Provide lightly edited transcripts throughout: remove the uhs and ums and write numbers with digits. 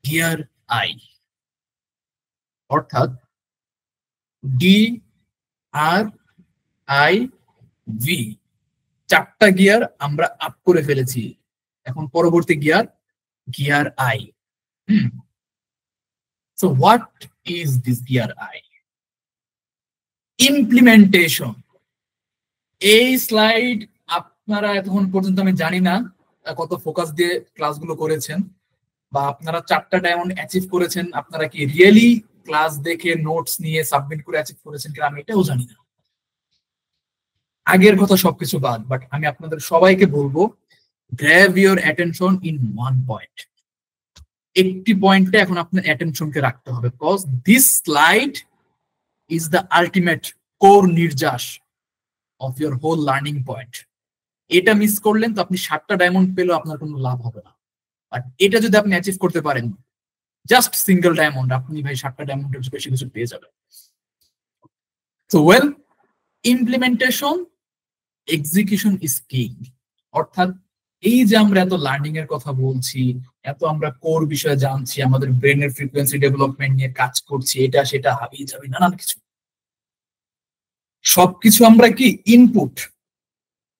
Gear I, অর্থাৎ D R I V, 4টা gear আমরা আপ করে ফেলেছি। এখন পরবর্তী gear, gear I. So what is this gear I? Implementation. এই স্লাইড আপনারা এতক্ষণ পর্যন্ত আমি জানি না কত ফোকাস দিয়ে ক্লাসগুলো করেছেন, বা আপনারা 4টা ডায়মন্ড অ্যাচিভ করেছেন, আপনারা কি রিয়েলি ক্লাস দেখে নোটস নিয়ে সাবমিট করে অ্যাচিভ করেছেন কিনা আমি এটাও জানি না। আগের কথা সবকিছু বাদ, বাট আমি আপনাদের সবাইকে বলবো, grab your attention in one point. একটি পয়েন্টে এখন আপনার অ্যাটেনশনকে রাখতে হবে, because this slide is the ultimate core নির্যাস of your whole learning point. এটা মিস করলেন তো আপনি 7টা ডায়মন্ড পেলেও আপনার কোনো লাভ হবে না। বাট এটা যদি আপনি অ্যাচিভ করতে পারেন, জাস্ট সিঙ্গেল ডায়মন্ড, আপনি ভাই 7টা ডায়মন্ডের বেশি কিছু পেয়ে যাবেন। So well, implementation, execution is king. অর্থাৎ এই যে আমরা এত লার্নিং এর কথা বলছি, এত আমরা কোর বিষয়ে জানছি, আমাদের ব্রেনের ফ্রিকোয়েন্সি ডেভেলপমেন্ট নিয়ে কাজ করছি, এটা সেটা হাবিয়ে যাবে নানান কিছু, সবকিছু আমরা কি ইনপুট,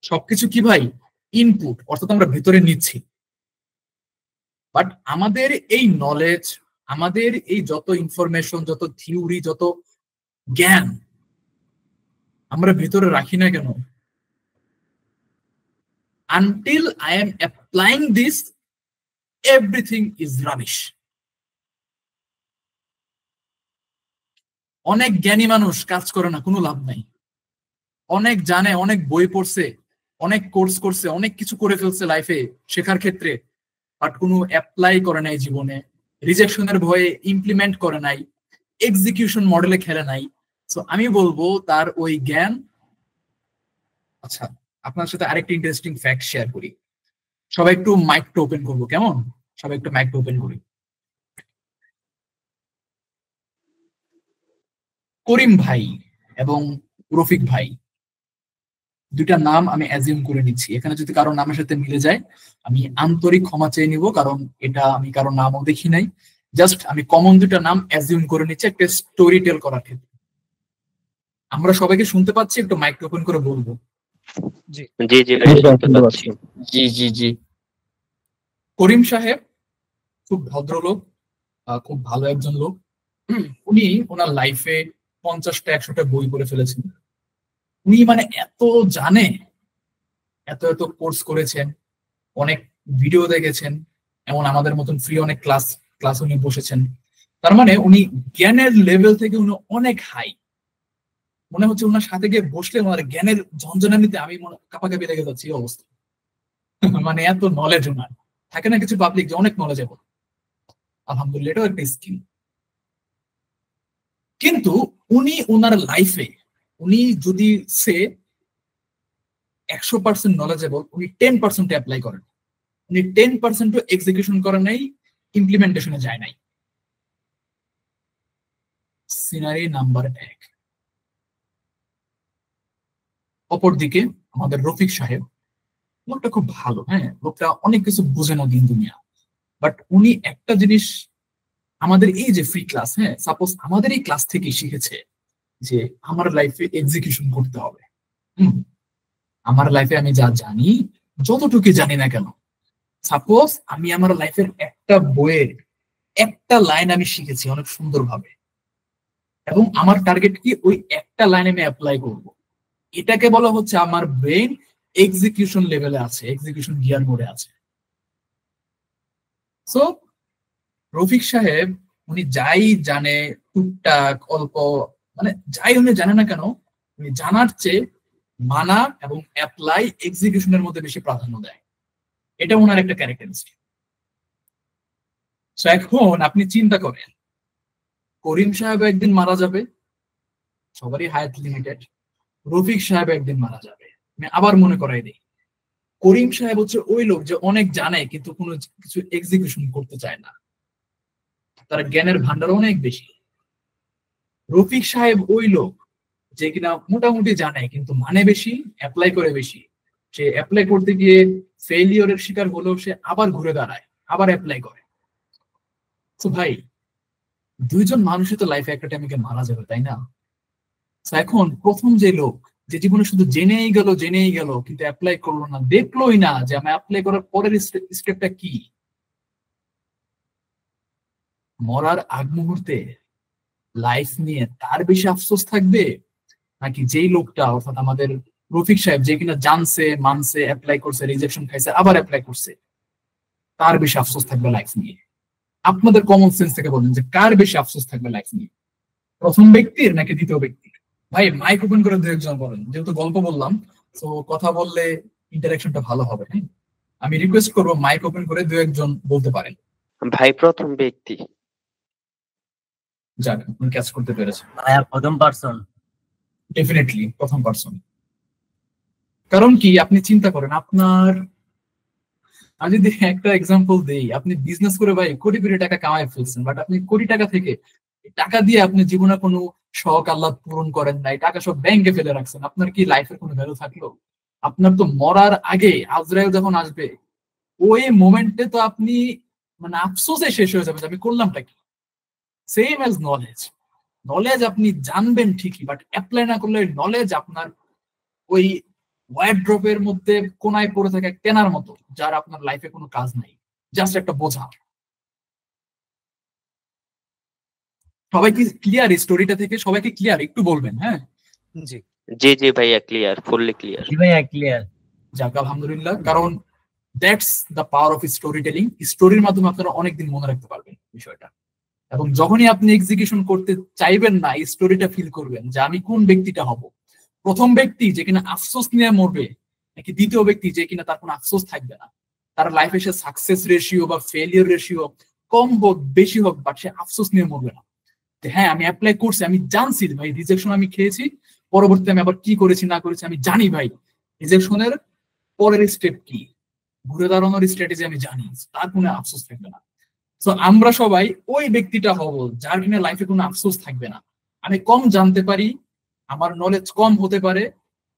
সবকিছু কি ভাই ইনপুট, অর্থাৎ আমরা ভেতরে নিচ্ছি। বাট আমাদের এই নলেজ, আমাদের এই যত ইনফরমেশন, যত থিওরি, যত জ্ঞান আমরা ভেতরে রাখি না কেন? Until I am applying this, everything is rubbish. অনেক জ্ঞানী মানুষ কাজ করে না, কোনো লাভ নাই। অনেক জানে, অনেক বই পড়ছে, অনেক কোর্স করছে, অনেক কিছু করে ফেলছে লাইফে শেখার ক্ষেত্রে, বাট কোনো অ্যাপ্লাই করে নাই জীবনে, রিজেকশনের ভয়ে ইমপ্লিমেন্ট করে নাই, এক্সিকিউশন মডেলে খেলে নাই। সো আমি বলবো তার ওই জ্ঞান। আচ্ছা, আপনার সাথে আরেকটা ইন্টারেস্টিং ফ্যাক্ট শেয়ার করি। সবাই একটু মাইকটা ওপেন করবো, কেমন? সবাই একটু মাইকটা ওপেন করি। করিম ভাই এবং রফিক ভাই, দুইটা নাম আমি অ্যাজিউম করে নিচ্ছি। এখানে যদি কারো নামের সাথে মিলে যায় আমি আন্তরিক ক্ষমা চেয়ে নিব, কারণ এটা আমি কারো নামও দেখি নাই। জাস্ট আমি কমন দুটা নাম অ্যাজিউম করে নিচ্ছি একটা স্টোরি টেল করার ক্ষেত্রে। আমরা সবাইকে শুনতে পাচ্ছি? একটু মাইক ওপেন করে বলবো। জি জি জি শুনতে পাচ্ছি। জি জি জি। করিম সাহেব খুব ভদ্রলোক, খুব ভালো একজন লোক। উনি ওনার লাইফে 50টা 100টা বই পড়ে ফেলেছেন। উনি মানে এত জানে, এত এত কোর্স করেছেন, অনেক ভিডিও দেখেছেন, এমন আমাদের মতন ফ্রি অনেক ক্লাস উনি বসেছেন। তার মানে উনি জ্ঞানের লেভেল থেকে উনি অনেক হাই। মনে হচ্ছে ওনার সাথে গিয়ে বসলে ওনার জ্ঞানের ঝঞ্ঝনানিতে আমি কাঁপাকাঁপি লেগে যাচ্ছি, এই অবস্থা। মানে এত নলেজ ওনার। থাকে না কিছু পাবলিক যে অনেক নলেজেবল, আলহামদুলিল্লাহ এটাও একটা স্কিল। কিন্তু উনি ওনার লাইফে, উনি যদি সে 100% নলেজেবল, উনি 10% অ্যাপ্লাই করেন, উনি 10% এক্সিকিউশন করে নাই, ইমপ্লিমেন্টেশনে যায় নাই। Scenery number 1। অপরদিকে আমাদের রফিক সাহেব, লোকটা খুব ভালো, হ্যাঁ, লোকটা অনেক কিছু বুঝে না দিন দুনিয়া, বাট উনি একটা জিনিস আমাদের এই যে ফ্রি ক্লাস, হ্যাঁ, সাপোজ আমাদের এই ক্লাস থেকে শিখেছে যে আমার লাইফে এক্সিকিউশন করতে হবে। আমার লাইফে আমি যা জানি, যতটুকু জানি না কেন, সাপোজ আমি আমার লাইফের একটা বইয়ের একটা লাইন আমি শিখেছি অনেক সুন্দরভাবে, এবং আমার টার্গেট কি ওই একটা লাইন আমি অ্যাপ্লাই করব, এটাকে বলা হচ্ছে আমার ব্রেন এক্সিকিউশন লেভেলে আছে, এক্সিকিউশন গিয়ার মোডে আছে। সো রফিক সাহেব উনি যাই জানে, টুকটাক অল্প, মানে যাই উনি জানে না কেন, উনি জানার চেয়ে মানা এবং অ্যাপ্লাই এক্সিকিউশনের মধ্যে বেশি প্রাধান্য দেয়। এটা ওনার একটা ক্যারেক্টারিস্টিক। সো এখন আপনি চিন্তা করেন, করিম সাহেব একদিন মারা যাবে, সবারই হায়াত লিমিটেড। রফিক সাহেব একদিন মারা যাবে। আমি আবার মনে করাই দিই, করিম সাহেব হচ্ছে ওই লোক যে অনেক জানে কিন্তু কোনো কিছু এক্সিকিউশন করতে চায় না, তার জ্ঞানের ভান্ডার অনেক বেশি। রফিক সাহেব ওই লোক যে কিনা মোটামুটি জানে কিন্তু মানে বেশি, অ্যাপ্লাই করে বেশি। সে অ্যাপ্লাই করতে গিয়ে ফেলিওরের শিকার হলেও সে আবার ঘুরে দাঁড়ায়, আবার অ্যাপ্লাই করে। তো ভাই দুইজন মানুষই তো লাইফে একটা টাইমে মারা যাবে, তাই না? তো এখন প্রথম যে লোক যে জীবনে শুধু জেনেই গেল কিন্তু অ্যাপ্লাই করলো না, দেখলোই না যে আমি অ্যাপ্লাই করার পরের স্টেপটা কি, মরার আগ মুহূর্তে লাইফ নিয়ে তার বেশি আফসোস থাকবে, নাকি যেই লোকটা অর্থাৎ আমাদের রফিক সাহেব যে কিনা জানছে মানছে অ্যাপ্লাই করছে রিজেকশন খাইছে আবার অ্যাপ্লাই করছে, তার বেশি আফসোস থাকবে লাইফ নিয়ে? আপনাদের কমন সেন্স থেকে বলেন যে কার বেশি আফসোস থাকবে লাইফ নিয়ে, প্রথম ব্যক্তির নাকি দ্বিতীয় ব্যক্তির? ভাই মাইক ওপেন করে দু একজন বলেন, যেহেতু গল্প বললাম তো কথা বললে ইন্টারাকশনটা ভালো হবে। হ্যাঁ, আমি রিকোয়েস্ট করবো মাইক ওপেন করে দু একজন বলতে পারেন। ভাই প্রথম ব্যক্তি। যাক, আপনি ক্যাচ করতে পেরেছেন। প্রথম পারসন, ডেফিনেটলি প্রথম পারসন। কারণ কি, আপনি চিন্তা করেন, আপনার আমি যদি একটা এক্সাম্পল দেই, আপনি বিজনেস করে ভাই কোটি কোটি টাকা কামাই ফেলছেন, বাট আপনি কোটি টাকা থেকে টাকা দিয়ে আপনি জীবনে কোনো শখ আহ্লাদ পূরণ করেন নাই, টাকা সব ব্যাংকে ফেলে রাখছেন, আপনার কি লাইফের কোনো ভ্যালু থাকলো? আপনার তো মরার আগে আজরাইল যখন আসবে ওই মোমেন্টে তো আপনি মানে আফসোসে শেষ হয়ে যাবে যে আমি করলামটা কি। সেম অ্যাজ নলেজ, নলেজ আপনি জানবেন ঠিকই বাট অ্যাপ্লাই না করলে নলেজ আপনার ওই ওয়ারড্রপের মধ্যে কোনায় পড়ে থাকে এক টেনার মতো, যার আপনার লাইফে কোনো কাজ নাই, জাস্ট একটা বোঝা। সবাই কি ক্লিয়ার এই স্টোরিটা থেকে? সবাইকে ক্লিয়ার একটু বলবেন? হ্যাঁ জি জি জি ভাইয়া ক্লিয়ার, ফুললি ক্লিয়ার। জি ভাইয়া ক্লিয়ার। যাক আলহামদুলিল্লাহ, কারণ that's the power of story telling. স্টোরির মাধ্যমে আপনারা অনেকদিন মনে রাখতে পারবেন বিষয়টা, এবং যখনই আপনি এক্সিকিউশন করতে চাইবেন না, এই স্টোরিটা ফিল করবেন যে আমি কোন ব্যক্তিটা হব, প্রথম ব্যক্তি যে কিনা আফসোস নিয়ে মরবে নাকি দ্বিতীয় ব্যক্তি যে কিনা তার কোনো আফসোস থাকবে না, তার লাইফে সে সাকসেস রেশিও বা ফেলিয়ার রেশিও কম হোক বেশি হোক বাট সে আফসোস নিয়ে মরবে না। হ্যাঁ আমি অ্যাপ্লাই করছি, আমি জানছি ভাই রিজেকশন আমি খেয়েছি, পরবর্তীতে আমি আবার কি করেছি না করেছি আমি জানি ভাই, রিজেকশনের পরের স্টেপ কি, ঘুরে দাঁড়ানোর স্ট্র্যাটেজি আমি জানি, তার কোনো আফসোস থাকবে না। তো আমরা সবাই ওই ব্যক্তিটা হব যার কিনা লাইফে কোনো আফসোস থাকবে না। আমি কম জানতে পারি, আমার নলেজ কম হতে পারে,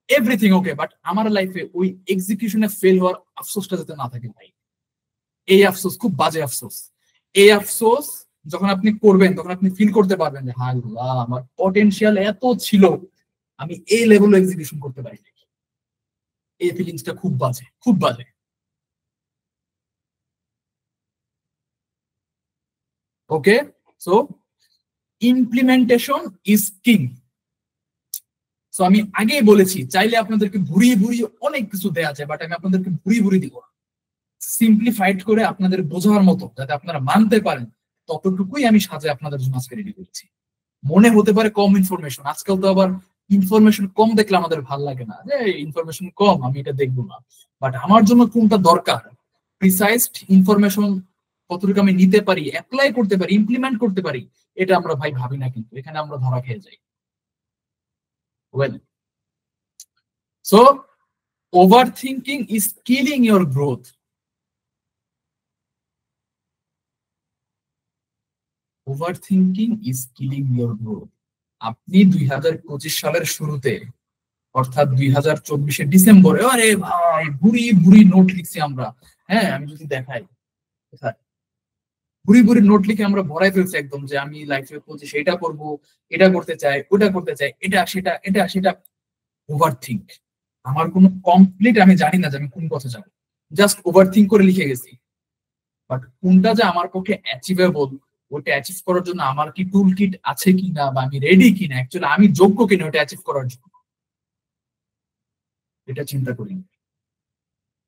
এভরিথিং ওকে, বাট আমার লাইফে ওই এক্সিকিউশনে ফেল হওয়ার আফসোসটা যাতে না থাকে ভাই। এই আফসোস খুব বাজে আফসোস। এই আফসোস যখন আপনি করবেন তখন আপনি ফিল করতে পারবেন যে হ্যাঁ আমার পটেনশিয়াল এত ছিল, আমি এই লেভেলে এক্সিকিউশন করতে পারি। এই ফিলিংসটা খুব বাজে, খুব বাজে। Okay, so implementation is king. So আমি আগেই বলেছি চাইলে আপনাদেরকে ভুরিয়ে ভুরিয়ে অনেক কিছু দেয়া যায়, বাট আমি আপনাদেরকে ভুরিয়ে ভুরিয়ে দিব না, সিম্পলিফাইড করে আপনাদের বোঝার মতো যাতে আপনারা মানতে পারেন ততটুকুই আমি সাজে আপনাদের জন্য আজকে রেডি করেছি। মনে হতে পারে কম ইনফরমেশন, আজকাল তো আবার ইনফরমেশন কম দেখলে আমাদের ভাল লাগে না, যে ইনফরমেশন কম আমি এটা দেখবো না, বাট আমার জন্য কোনটা দরকার, প্রিসাইজ ইনফরমেশন কতটুকু আমি নিতে পারি, অ্যাপ্লাই করতে পারি, ইমপ্লিমেন্ট করতে পারি, এটা আমরা ভাই ভাবি না, কিন্তু এখানে আমরা ধরা খেয়ে যাই। Well, so overthinking is killing your growth. Overthinking is killing your growth. আপনি 2025 সালের শুরুতে অর্থাৎ 2024 ডিসেম্বরে, আরে ভাই বুড়ি বুড়ি নোট লিখছি আমরা, হ্যাঁ আমি যদি দেখাই বুড়ি বুড়ি নোট লিখে আমরা ভরাই ফেলছি একদম, যে আমি লাইফে বলছি সেটা করবো, এটা করতে চাই, ওটা করতে চাই, এটা সেটা এটা সেটা। ওভার থিঙ্ক, আমার কোনো কমপ্লিট আমি জানি না যে আমি কোন পথে যাবো, জাস্ট ওভার থিঙ্ক করে লিখে গেছি। বাট কোনটা যে আমার পক্ষে অ্যাচিভেবল, ওটা অ্যাচিভ করার জন্য আমার কি টুল কিট আছে কিনা বা আমি রেডি কিনা, অ্যাকচুয়ালি আমি যোগ্য কিনা ওটা অ্যাচিভ করার জন্য, এটা চিন্তা করি।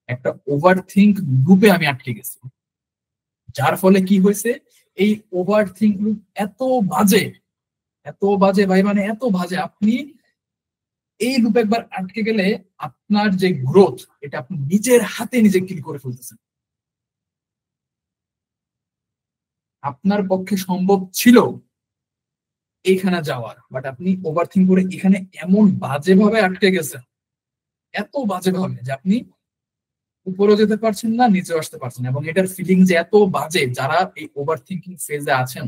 একটা ওভার থিঙ্ক গ্রুপে আমি আটকে গেছি, যার ফলে কি হয়েছে, এই ওভার থিঙ্ক গ্রুপ এত বাজে ভাই, মানে এত বাজে, আপনি এই লুপে একবার আটকে গেলে আপনার যে গ্রোথ এটা আপনি নিজের হাতে নিজে কিল করে ফেলতেছেন। আপনার পক্ষে সম্ভব ছিল এইখানে যাওয়ার, বাট আপনি ওভারথিংক করে এখানে এমন বাজেভাবে আটকে গেছেন, এত বাজেভাবে যে আপনি উপরে যেতে পারছেন না, নিচে আসতে পারছেন। এবং এটার ফিলিং যে এত বাজে, যারা এই ওভারথিংকিং ফেজে আছেন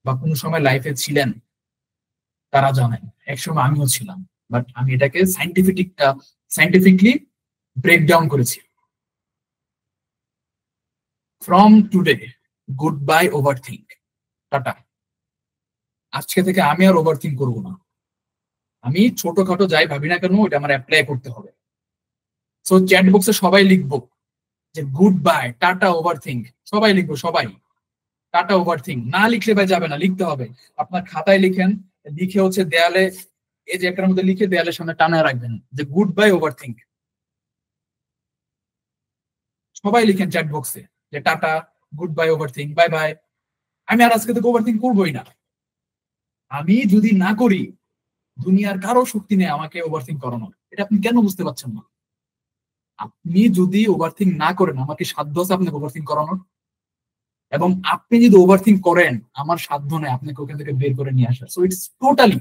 বা কোনো সময় লাইফে ছিলেন তারা জানেন, একসময় আমিও ছিলাম, বাট আমি এটাকে সাইন্টিফিকলি ব্রেক ডাউন করেছি। From today good bye overthink. Tata. আজকে থেকে আমি আর ওভার থিঙ্ক করবো না। আমি ছোটখাটো যাই ভাবি না কেন ওটা আমার অ্যাপ্লাই করতে হবে। সো চ্যাট বক্সে সবাই লিখবো যে good bye, tata, over think. সবাই লিখবো, সবাই টাটা ওভার থিঙ্ক। না লিখলে ভাই যাবে না, লিখতে হবে। আপনার খাতায় লিখেন, লিখে হচ্ছে দেয়ালে, এই যে একটার মধ্যে লিখে দেয়ালের সামনে টানায় রাখবেন যে গুড বাই ওভার থিঙ্ক। সবাই লিখেন চ্যাট বক্সে যে tata, good bye, over think, bye bye. আমি আর আজকে থেকে ওভার থিঙ্ক করবোই না। আমি যদি না করি, দুনিয়ার কারো শক্তি নেই আমাকে ওভার থিঙ্ক করানোর। এটা আপনি কেন বুঝতে পারছেন না? আপনি যদি ওভার থিঙ্ক না করেন, আমাকে সাধ্য আছে আপনাকে ওভার থিঙ্ক করানোর? এবং আপনি যদি ওভার থিঙ্ক করেন, আমার সাধ্য নেই আপনাকে ওখান থেকে বের করে নিয়ে আসার। So it's totally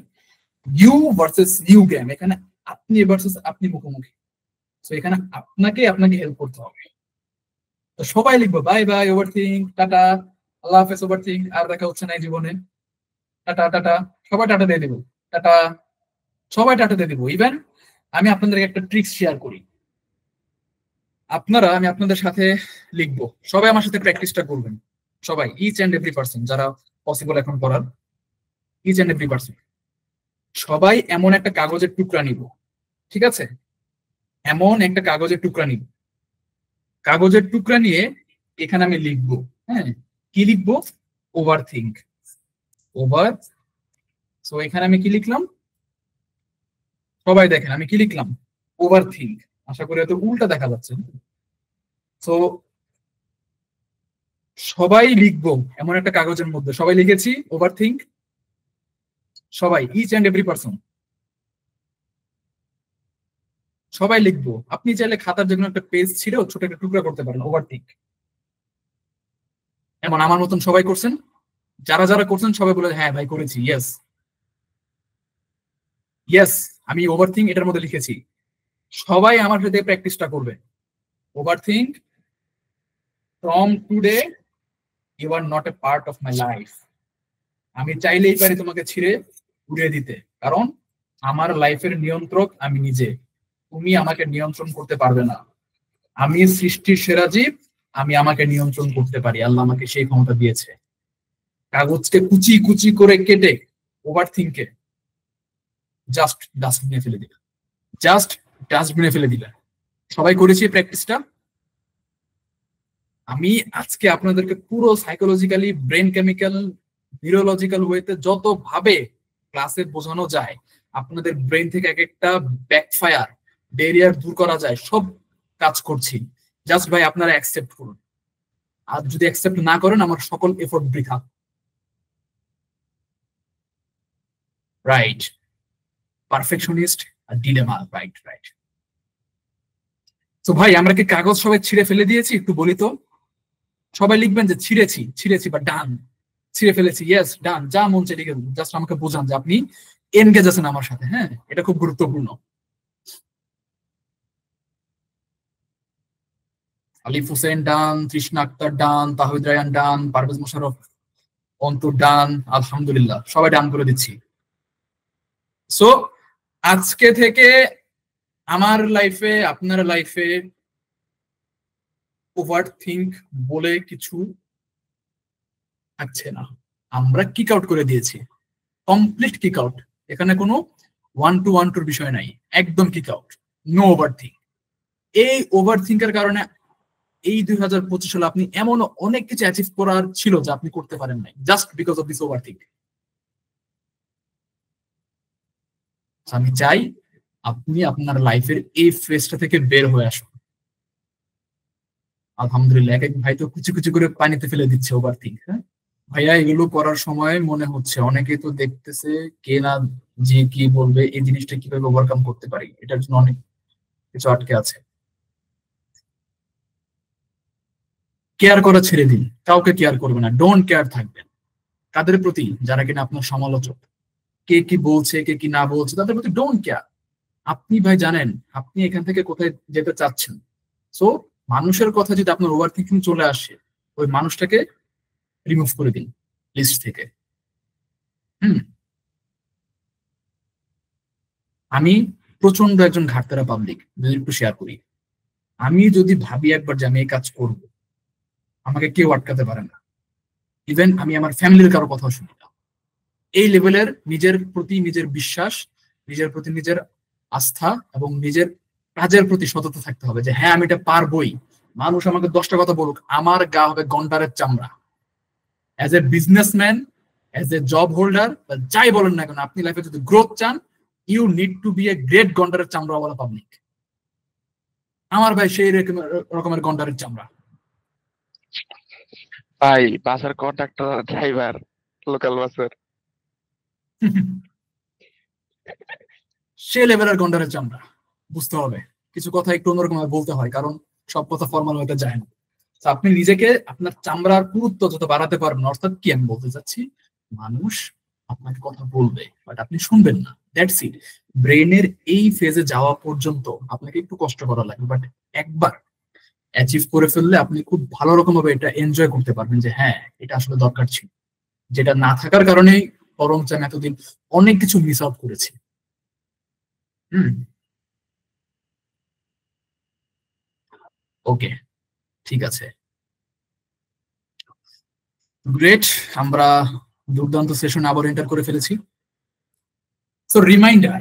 you versus you game. এখানে আপনি ভার্সেস আপনি মুখোমুখি। তো এখানে আপনাকে হেল্প করতে হবে। তো সবাই লিখবো বাই বাই ওভার থিঙ্ক, টাটা, আল্লাহ হাফেজ ওভার থিঙ্ক, আর দেখা হচ্ছে না এই জীবনে, টাটা টাটা। সবাই টাটা দিয়ে দেবো, টাটা, সবাই টাটা দিয়ে দেবো। ইভেন আমি আপনাদেরকে একটা ট্রিক্স শেয়ার করি। আমি আপনাদের সাথে লিখবো, সবাই আমার সাথে প্র্যাকটিসটা করবেন। সবাই, ইচ অ্যান্ড এভরি পার্সন যারা পসিবল এখন করার, ইচ অ্যান্ড এভরি পার্সন সবাই এমন একটা কাগজের টুকরা নিব। ঠিক আছে? এমন একটা কাগজের টুকরা নিব। কাগজের টুকরা নিয়ে এখানে আমি লিখবো, হ্যাঁ, কি লিখবো? Over think. ওভার, সো এখানে আমি কি লিখলাম? সবাই দেখেন আমি কি লিখলাম? Over think. আশা করি হয়তো উল্টা দেখা যাচ্ছে। তো সবাই লিখবো এমন একটা কাগজের মধ্যে, সবাই লিখেছি ওভার থিঙ্ক। সবাই, ইচ অ্যান্ড এভরি পার্সন সবাই লিখবো। আপনি চাইলে খাতার যে কোনো একটা পেজ ছিঁড়েও ছোট একটা টুকরা করতে পারেন ওভার থিঙ্ক। এমন আমার মতন সবাই করছেন? যারা যারা করছেন সবাই বলে হ্যাঁ ভাই করেছি, ইয়েস ইয়েস, আমি ওভার থিঙ্ক এটার মধ্যে লিখেছি। সবাই আমার সাথে প্র্যাকটিসটা করবে। Overthink, from today you are not a part of my life. আমি চাইলেই পারি তোমাকে ছিঁড়ে উড়িয়ে দিতে, কারণ আমার লাইফের নিয়ন্ত্রক আমি নিজে। তুমি আমাকে নিয়ন্ত্রণ করতে পারবে না। আমি সৃষ্টির সেরা জীব, আমি আমাকে নিয়ন্ত্রণ করতে পারি। আল্লাহ আমাকে সেই ক্ষমতা দিয়েছে। কাগজকে কুচি কুচি করে কেটে ওভার থিঙ্কে জাস্ট ডাস্টবিনে ফেলে দিলেন, জাস্ট ডাস্টবিনে ফেলে দিলেন। সবাই করেছি প্র্যাকটিসটা। আমি আজকে আপনাদেরকে পুরো সাইকোলজিক্যালি, ব্রেন কেমিক্যাল, নিউরোলজিক্যাল ওয়েতে যত ভাবে ক্লাসে বোঝানো যায়, আপনাদের ব্রেন থেকে এক একটা ব্যাকফায়ার, ব্যারিয়ার দূর করা যায়, সব কাজ করছি। জাস্ট ভাই আপনারা অ্যাকসেপ্ট করুন। আর যদি অ্যাকসেপ্ট না করেন, আমার সকল এফোর্ট বৃথা। রাইট, পারফেকশনিস্ট আর ডিলেমা, রাইট রাইট। তো ভাই আমরা কি কাগজ সবাই ছিঁড়ে ফেলে দিয়েছি? একটু বলি তো। সবাই লিখবেন যে ছিঁড়েছি, ছিঁড়েছি বা ডান, ছিঁড়ে ফেলেছি, ইয়েস ডান, যা মন চাই লিখে দেবেন। জাস্ট আমাকে বোঝান যে আপনি এনগেজ আছেন আমার সাথে। হ্যাঁ, এটা খুব গুরুত্বপূর্ণ। আলিফ হোসেন ডান, তৃষ্ণা আক্তার ডান, তাহিদ রায়ান ডান, পারভেজ মোশাররফ অন্তর ডান, আলহামদুলিল্লাহ সবাই ডান করে দিচ্ছি। সো আজকে থেকে আমার লাইফে, আপনার লাইফে ওভার থিঙ্ক বলে কিছু থাকছে না। আমরা কিক আউট করে দিয়েছি, কমপ্লিট কিক আউট। এখানে কোনো 1 to 1 2 বিষয় নাই, একদম kick out, no overthink. এই ওভার থিঙ্কের কারণে এই 2025 সালে আপনি এমন অনেক কিছু অ্যাচিভ করার ছিল যা আপনি করতে পারেন নাই, just because of this over think. আমি চাই আপনি আপনার লাইফের এই ফেজটা থেকে বের হয়ে আসুন। আলহামদুলিল্লাহ, এক এক ভাই তো কুচি কুচি করে পানিতে ফেলে দিচ্ছে ওভার থিঙ্ক। হ্যাঁ ভাইয়া, এগুলো করার সময় মনে হচ্ছে অনেকে তো দেখতেছে কে না যে কি বলবে, এই জিনিসটা কিভাবে ওভারকাম করতে পারি, এটার জন্য অনেক কিছু আটকে আছে। কেয়ার করা ছেড়ে দিন, কাউকে কেয়ার করবে না, ডোন্ট কেয়ার থাকবেন। তাদের প্রতি যারা কিনা আপনার সমালোচক, কে কি বলছে কে কি না বলছে, তাদের প্রতি ডোন্ট কেয়ার। আপনি ভাই জানেন আপনি এখান থেকে কোথায় যেতে চাচ্ছেন। সো মানুষের কথা যদি আপনার ওভার থিঙ্কিং চলে আসে, ওই মানুষটাকে রিমুভ করে দিন লিস্ট থেকে। হুম, আমি প্রচন্ড একজন ঘাটতারা পাবলিক, যদি একটু শেয়ার করি। আমি যদি ভাবি একবার যে আমি এই কাজ করব, আমাকে কেউ আটকাতে পারে না। ইভেন আমি আমার ফ্যামিলির কারো কথা শুনি না। এই লেভেলের নিজের প্রতি নিজের বিশ্বাস, নিজের প্রতি নিজের আস্থা এবং নিজের কাজের প্রতি সততা থাকতে হবে যে হ্যাঁ আমি এটা পারবোই। মানুষ আমাকে 10টা কথা বলুক, আমার গা হবে গন্ডারের চামড়া। As a businessman, as a job holder, যাই বলেন না কেন, আপনি লাইফে যদি গ্রোথ চান, you need to be a great গন্ডারের চামড়াওয়ালা পাবলিক। আমার ভাই সেই রকমের গন্ডারের চামড়া। ভাই বাসার কন্ট্রাক্টর ড্রাইভার, লোকাল বাসের সে লেভেলের গন্ডারের চামড়া। বুঝতে হবে কিছু কথা একটু অন্যরকম বলতে হয়, কারণ সব কথা ফর্মাল হতে যায় না। আপনি নিজেকে আপনার চামড়ার পুরুত্ব যত বাড়াতে পারবেন, অর্থাৎ কি আমি বলতে চাচ্ছি, মানুষ আপনাকে কথা বলবে বাট আপনি শুনবেন না, দ্যাটস ইট। ব্রেনের এই ফেজে যাওয়া পর্যন্ত আপনাকে একটু কষ্ট করা লাগবে, বাট একবার অ্যাচিভ করে ফেললে আপনি খুব ভালো রকম ভাবে এটা এনজয় করতে পারবেন যে হ্যাঁ এটা আসলে দরকার ছিল, যেটা না থাকার কারণেই বরং আমি এতদিন অনেক কিছু মিস আউট করেছি। ওকে, ঠিক আছে, গ্রেট। আমরা দুর্দান্ত সেশন আবার এন্টার করে ফেলেছি। So reminder,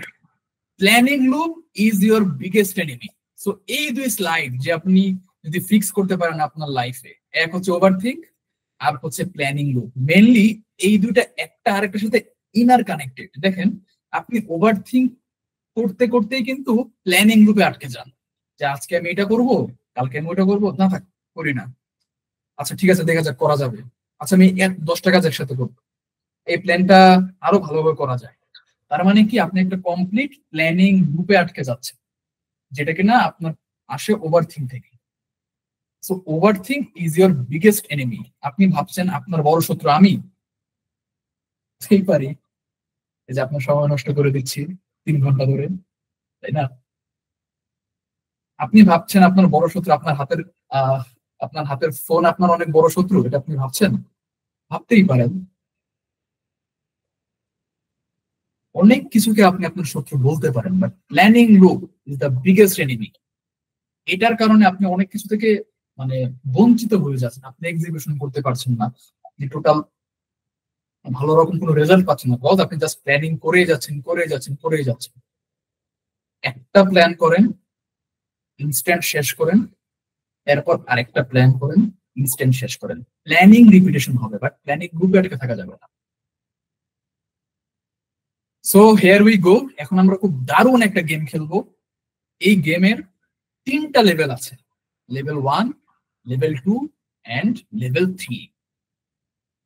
planning loop is your biggest enemy. So এই দুই স্লাইড যে আপনি যদি ফিক্স করতে পারেন আপনার লাইফে, এক হচ্ছে ওভারথিঙ্ক আর হচ্ছে প্ল্যানিং লুপ। মেনলি এই দুইটা একটা আরেকটার সাথে ইনার কানেক্টেড। দেখেন আপনি ওভারথিঙ্ক করতে করতেই কিন্তু প্ল্যানিং লুপে আটকে যান, যে আজকে আমি এটা করব, কালকে আমি ওটা করবো, না থাক করি না, আচ্ছা ঠিক আছে দেখা যাক করা যাবে, আচ্ছা আমি 10টা কাজ একসাথে করবো, এই প্ল্যানটা আরো ভালোভাবে করা যায়। তার মানে কি আপনি একটা কমপ্লিট প্ল্যানিং লুপে আটকে যাচ্ছে, যেটা কিনা আপনার আসে ওভারথিঙ্ক থেকে। So overthink is your biggest enemy. আপনি ভাবছেন আপনার বড় শত্রু আমি, সেই পারি এই যে আপনার সময় নষ্ট করে দিচ্ছি 3 ঘন্টা ধরে, তাই না? আপনি ভাবছেন আপনার বড় শত্রু আপনার হাতের ফোন আপনার অনেক বড় শত্রু, এটা আপনি ভাবছেন, ভাবতেই পারেন। অনেক কিছুকে আপনি আপনার শত্রু বলতে পারেন, but planning loop is the biggest enemy. এটার কারণে আপনি অনেক কিছু থেকে মানে বঞ্চিত হয়ে যাচ্ছেন, আপনি এক্সিকিউশন করতে পারছেন না, আপনি টোটাল ভালো রকম কোনো রেজাল্ট পাচ্ছেন না, বিকজ আপনি জাস্ট প্ল্যানিং করেই যাচ্ছেন। একটা প্ল্যান করেন, ইনস্ট্যান্ট শেষ করেন, এরপর আরেকটা প্ল্যান করেন, ইনস্ট্যান্ট শেষ করেন। প্ল্যানিং রিপিটেশন হবে, বাট প্ল্যানিং গ্রুপে আটকে থাকা যাবে না। So here we go. এখন আমরা খুব দারুণ একটা গেম খেলবো। এই গেমের 3টা লেভেল আছে, লেভেল 1, লেভেল 2 এন্ড লেভেল 3।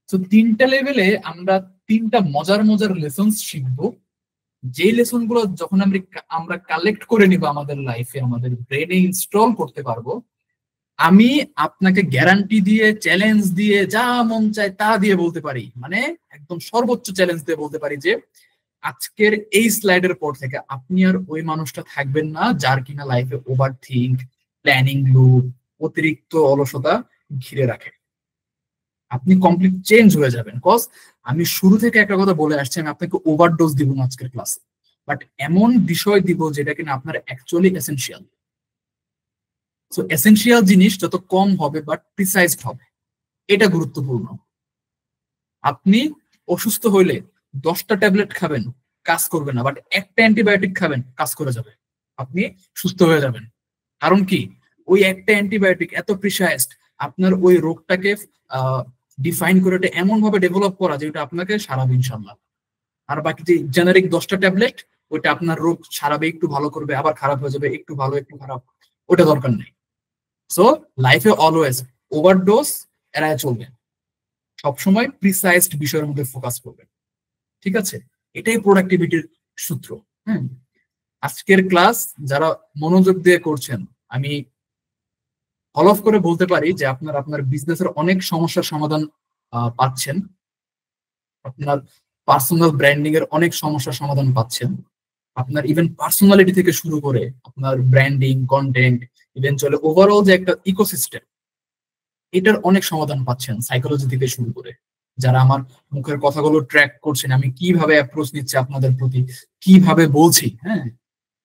তো 3টা লেভেলে আমরা 3টা মজার মজার লেসনস শিখবো, যে লেসন গুলো যখন আমরা কালেক্ট করে নিব আমাদের লাইফে, আমাদের ব্রেনে ইনস্টল করতে পারবো, আমি আপনাকে গ্যারান্টি দিয়ে, চ্যালেঞ্জ দিয়ে, যা মন চায় তা দিয়ে বলতে পারি, মানে একদম সর্বোচ্চ চ্যালেঞ্জ দিয়ে বলতে পারি যে আজকের এই স্লাইডের পর থেকে আপনি আর ওই মানুষটা থাকবেন না যার কিনা লাইফে ওভারথিঙ্ক, প্ল্যানিং লুপ, অতিরিক্ত অলসতা ঘিরে রাখে। আপনি কমপ্লিট চেঞ্জ হয়ে যাবেন। কজ আমি শুরু থেকে একটা কথা বলে আসছি, আমি আপনাকে ওভারডোজ দিব না আজকের ক্লাসে, বাট এমন বিষয় দিব যেটা কিনা আপনার অ্যাকচুয়ালি এসেনশিয়াল। সো এসেনশিয়াল জিনিস যত কম হবে বাট প্রিসাইজড হবে, এটা গুরুত্বপূর্ণ। আপনি অসুস্থ হইলে 10টা ট্যাবলেট খাবেন, কাজ করবে না, বাট একটা অ্যান্টিবায়োটিক খাবেন, কাজ করে যাবে, আপনি সুস্থ হয়ে যাবেন। কারণ কি, ওই একটা অ্যান্টিবায়োটিক এত প্রিসাইজড, আপনার ওই রোগটাকে ডিফাইন করে এমন ভাবে ডেভেলপ করা যে ওটা আপনাকে সারাবে ইনশাল্লাহ। আর বাকি যে জেনারিক 10টা ট্যাবলেট, ওইটা আপনার রোগ সারাবে, একটু ভালো করবে, আবার খারাপ হয়ে যাবে, একটু ভালো একটু খারাপ, ওটা দরকার নেই। সো লাইফে অলওয়েজ ওভারডোজ এড়ায় চলবে, সবসময় প্রিসাইজড বিষয়ের মধ্যে ফোকাস করবেন, ঠিক আছে? এটাই প্রোডাক্টিভিটির সূত্র। হ্যাঁ, আজকের ক্লাস যারা মনোযোগ দিয়ে করছেন, আমি অল অফ করে বলতে পারি যে আপনার বিজনেসের অনেক সমস্যার সমাধান পাচ্ছেন, আপনার পার্সোনাল ব্র্যান্ডিং এর অনেক সমস্যার সমাধান পাচ্ছেন, আপনার ইভেন পার্সোনালিটি থেকে শুরু করে আপনার ব্র্যান্ডিং, কন্টেন্ট, ইভেনচুয়ালি ওভারঅল যে একটা ইকোসিস্টেম, এটার অনেক সমাধান পাচ্ছেন সাইকোলজি থেকে শুরু করে। যারা আমার মুখের কথাগুলো ট্র্যাক করছেন, আমি কিভাবে অ্যাপ্রোচ নিচ্ছি আপনাদের প্রতি, কিভাবে বলছি, হ্যাঁ,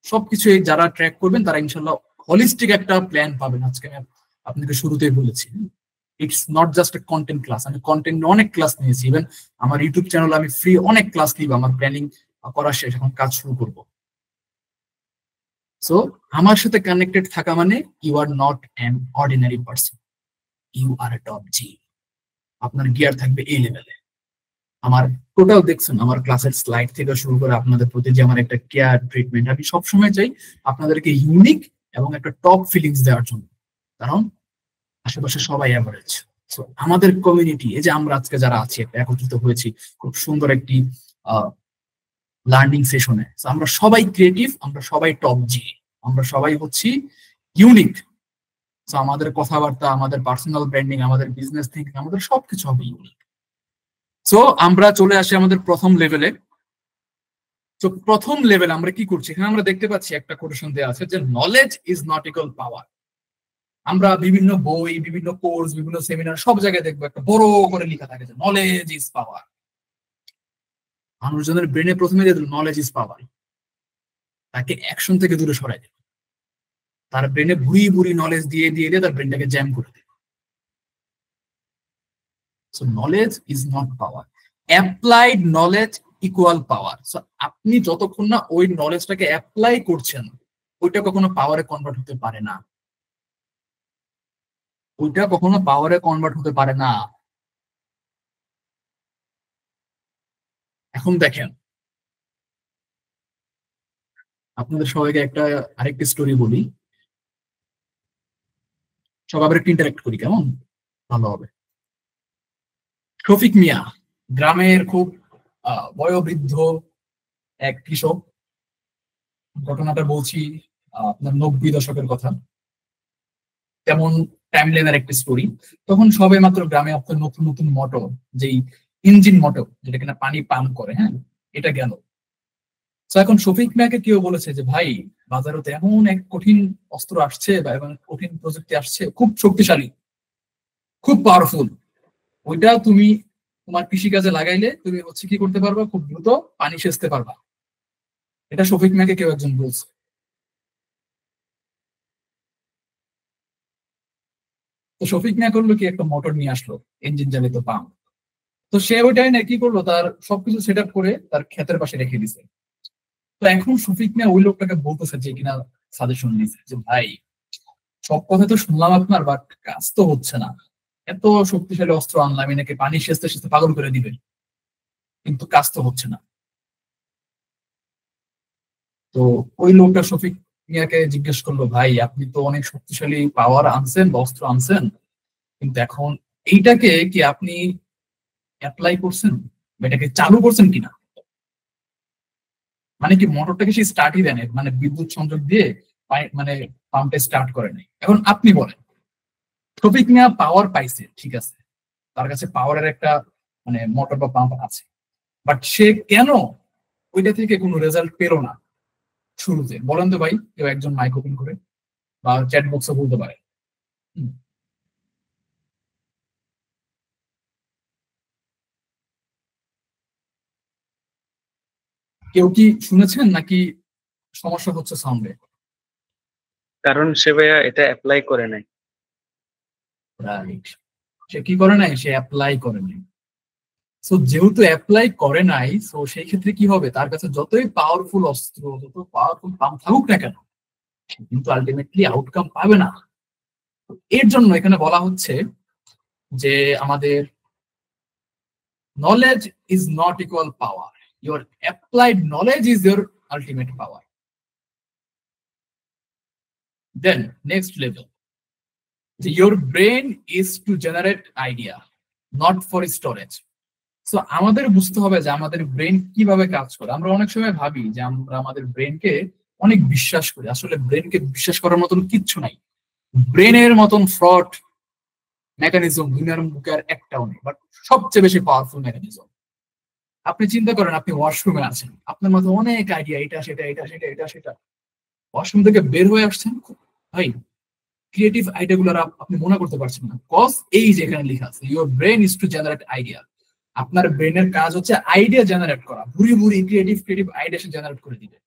সবকিছু যারা ট্র্যাক করবেন তারা ইনশাল্লাহ হলিস্টিক একটা প্ল্যান পাবেন। আজকে আমি আপনাকে শুরুতেই বলেছি। It's not just a content class. আমি কন্টেন্ট অনেক ক্লাস নিয়েছি, ইভেন আমার ইউটিউব চ্যানেলে আমি ফ্রি অনেক ক্লাস নিব। আমার প্ল্যানিং করা শেষ, এখন কাজ শুরু করব। সো আমার সাথে কানেক্টেড থাকা মানে you are not an ordinary person, you are a top G. আপনার গিয়ার থাকবে এই লেভেলে। আমার টোটাল দেখছেন আমার ক্লাসের স্লাইড থেকে শুরু করে আপনাদের প্রতি যে আমার একটা কেয়ার ট্রিটমেন্ট, আমি সবসময় চাই আপনাদেরকে ইউনিক এবং একটা টপ ফিলিংস দেওয়ার জন্য, কারণ আশেপাশে সবাই অ্যাভারেজ। সো আমাদের কমিউনিটি, এই যে আমরা আজকে যারা আছি একটা একত্রিত হয়েছি খুব সুন্দর একটি লার্নিং সেশনে, আমরা সবাই ক্রিয়েটিভ, আমরা সবাই টপ জি, আমরা সবাই হচ্ছি ইউনিক। সো আমাদের কথাবার্তা, আমাদের পার্সোনাল ব্র্যান্ডিং, আমাদের বিজনেস থিঙ্কিং, আমাদের সবকিছু হবে ইউনিক। সো আমরা চলে আসি আমাদের প্রথম লেভেলে। তো প্রথম লেভেল আমরা কি করছি, এখানে আমরা দেখতে পাচ্ছি একটা কোটেশন দেওয়া আছে যে নলেজ ইজ নট ইকুয়াল পাওয়ার। আমরা বিভিন্ন বই, বিভিন্ন কোর্স, বিভিন্ন সেমিনার সব জায়গায় দেখবো একটা বড় করে লেখা থাকে যে নলেজ ইজ পাওয়ার। মানুষজনের ব্রেনে প্রথমে দিয়ে দিল নলেজ ইজ পাওয়ার, তাকে অ্যাকশন থেকে দূরে সরাই দিল, তার ব্রেনে ভুরি ভুরি নলেজ দিয়ে দিয়ে দিয়ে তার ব্রেনটাকে জ্যাম করে দিল। So knowledge is not power, applied knowledge equal power. So আপনি যতক্ষণ না ওই নলেজটাকে অ্যাপ্লাই করছেন, ওইটা কখনো পাওয়ারে কনভার্ট হতে পারে না, ওইটা কখনো পাওয়ারে কনভার্ট হতে পারে না। এখন দেখেন, আপনাদের সবাইকে একটা আরেকটি স্টোরি বলি, সব আবার একটু ইন্টারেক্ট করি, কেমন ভালো হবে। শফিক মিয়া গ্রামের খুব বয়োবৃদ্ধ এক কৃষক। ঘটনাটা বলছি আপনার 90 দশকের কথা, তেমন টাইম লাইনের একটা স্টোরি। তখন সবে মাত্র গ্রামে আপনার নতুন নতুন মোটর, যেই ইঞ্জিন মোটর যেটা কিনা পানি পাম্প করে, হ্যাঁ, এটা গেল। তো এখন শফিক মিয়াকে কেউ বলেছে যে ভাই, বাজারে তো এমন এক কঠিন অস্ত্র আসছে বা এমন কঠিন প্রযুক্তি আসছে, খুব শক্তিশালী, খুব পাওয়ারফুল, ওইটা তুমি তোমার কৃষিকাজে লাগাইলে তুমি হচ্ছে কি করতে পারবা, খুব দ্রুত পানি সেচতে পারবা। এটা শফিক মিয়াকে কেউ একজন বলছে। তো শফিক মিয়া করলো কি, একটা মোটর নিয়ে আসলো, ইঞ্জিন চালিত পাম্প। তো সে ওইটাই না কি করলো, তার সবকিছু সেট আপ করে তার ক্ষেতের পাশে রেখে দিছে। তো এখন শফিক মিয়া ওই লোকটাকে বলতেছে, যে কিনা সাজেশন দিছে, যে ভাই সব কথা তো শুনলাম আপনার, বাট কাজ তো হচ্ছে না। এত শক্তিশালী অস্ত্র আনলাম, এনাকে পানি সেচতে সেচতে পাগল করে দিবে, কিন্তু কাজ তো হচ্ছে না। তো ওই লোকটা শফিক মিয়াকে জিজ্ঞেস করলো, ভাই আপনি তো অনেক শক্তিশালী পাওয়ার আনছেন বা অস্ত্র আনছেন, কিন্তু এখন এইটাকে কি আপনি অ্যাপ্লাই করছেন বা এটাকে চালু করছেন কিনা? মানে কি মোটরটাকে সে স্টার্টই দেয় না, মানে বিদ্যুৎ সংযোগ দিয়ে মানে পাম্পটা স্টার্ট করে নাই। এখন আপনি বলেন, শফিক মিয়া পাওয়ার পাইছে, ঠিক আছে, তার কাছে পাওয়ারের একটা মানে মোটর বা পাম্প আছে, বাট সে কেন ওইটা থেকে কোনো রেজাল্ট পেলো না শুরুতে? বলেন তো ভাই, কেউ একজন মাইক ওপেন করে বা চ্যাট বক্সে বলতে পারে। হুম। কেউ কি শুনেছেন নাকি সমস্যা হচ্ছে সাউন্ডে? কারণ সে ভাইয়া এটা অ্যাপ্লাই করে নাই। রাইট, সে কি করে নাই, সে অ্যাপ্লাই করে নাই। সো যেহেতু অ্যাপ্লাই করে নাই, সো সেই ক্ষেত্রে কি হবে, তার কাছে যতই পাওয়ারফুল অস্ত্র, যত পাওয়ারফুল পাম্প থাকুক না কেন, সে কিন্তু আলটিমেটলি আউটকাম পাবে না। এর জন্য এখানে বলা হচ্ছে যে আমাদের knowledge is not equal power, your applied knowledge is your ultimate power. Then next level, your brain is to generate idea, not for storage. So আমাদের বুঝতে হবে যে আমাদের ব্রেন কিভাবে কাজ করে। আমরা অনেক সময় ভাবি যে আমরা আমাদের ব্রেনকে অনেক বিশ্বাস করি, আসলে ব্রেনকে বিশ্বাস করার মতন কিচ্ছু নাই। ব্রেনের মতন ফ্রড মেকানিজম দুনিয়ার বুকে আর একটাও নেই, বাট সবচেয়ে বেশি পাওয়ারফুল মেকানিজম। আপনি চিন্তা করেন, আপনি ওয়াশরুমে আছেন, আপনার মাথায় অনেক আইডিয়া, এটা সেটা এটা সেটা এটা সেটা, ওয়াশরুম থেকে বের হয়ে আসছেন, ভাই ক্রিয়েটিভ আইডিয়া গুলো আপনি মনে করতে পারছেন না, কজ এই যে এখানে লেখা আছে your brain is to generate idea. আপনার ব্রেনের কাজ হচ্ছে আইডিয়া জেনারেট করা, ভুরি ভুরি ক্রিয়েটিভ ক্রিয়েটিভ আইডিয়া সে জেনারেট করে দিবে,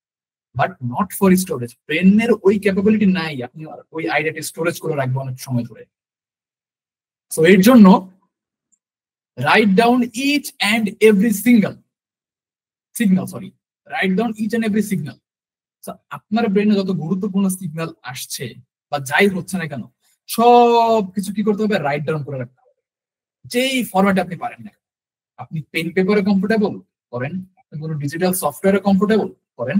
বাট নট ফর স্টোরেজ। ব্রেনের ওই ক্যাপাবিলিটি নাই আপনি ওই আইডিয়াটি স্টোরেজ করে রাখবেন অনেক সময় ধরে। সো এর জন্য right down each and every signal. আপনার ব্রেনে যত গুরুত্বপূর্ণ সিগন্যাল আসছে বা যাই হচ্ছে না কেন, সব কিছু কি করতে হবে, রাইট ডাউন করে রাখতে হবে। যেই ফরম্যাটে আপনি পারেন না, আপনি পেন পেপারে কমফোর্টেবল করেন, আপনি কোনো ডিজিটাল সফটওয়্যারে কমফোর্টেবল করেন,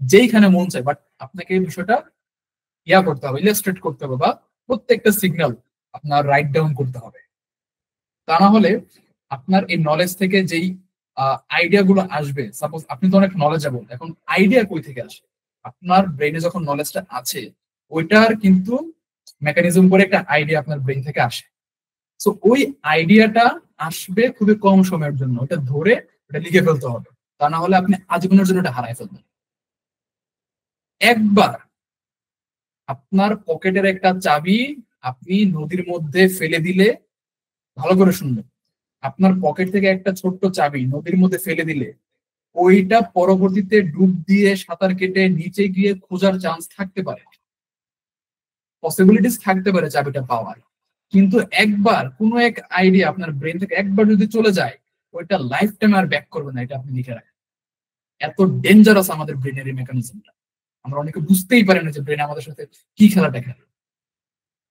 যেইখানে মন চায়, বাট আপনাকে এই বিষয়টা করতে হবে, ইলাস্ট্রেট করতে হবে, বা প্রত্যেকটা সিগন্যাল আপনার রাইট ডাউন করতে হবে। তা না হলে আপনার এই নলেজ থেকে যেই আইডিয়া গুলো আসবে, সাপোজ আপনি তো অনেক নলেজেবল, এখন আইডিয়া কই থেকে আসে? আপনার ব্রেনে যখন নলেজটা আছে, ওইটার কিন্তু মেকানিজম করে একটা আইডিয়া আপনার ব্রেন থেকে আসে। সো ওই আইডিয়াটা আসবে খুবই কম সময়ের জন্য, ওটা ধরে ওটা লিখে ফেলতে হবে, তা না হলে আপনি আজীবনের জন্য ওটা হারাই ফেলবেন। একবার আপনার পকেটের একটা চাবি আপনি নদীর মধ্যে ফেলে দিলে, ভালো করে শুনবেন, আপনার পকেট থেকে একটা ছোট্ট চাবি নদীর মধ্যে ফেলে দিলে, ওইটা পরবর্তীতে ডুব দিয়ে সাঁতার কেটে নিচে গিয়ে খোঁজার চান্স থাকতে পারে, পসিবিলিটিস থাকতে পারে চাবিটা পাওয়ার, কিন্তু একবার কোনো এক আইডিয়া আপনার ব্রেন থেকে একবার যদি চলে যায়, ওইটা লাইফ টাইম আর ব্যাক করবে না, এটা আপনি লিখে রাখেন। এত ডেঞ্জারাস আমাদের ব্রেনের এই মেকানিজমটা, আমরা অনেকে বুঝতেই পারি না যে ব্রেন আমাদের সাথে কি খেলাটা খেলে,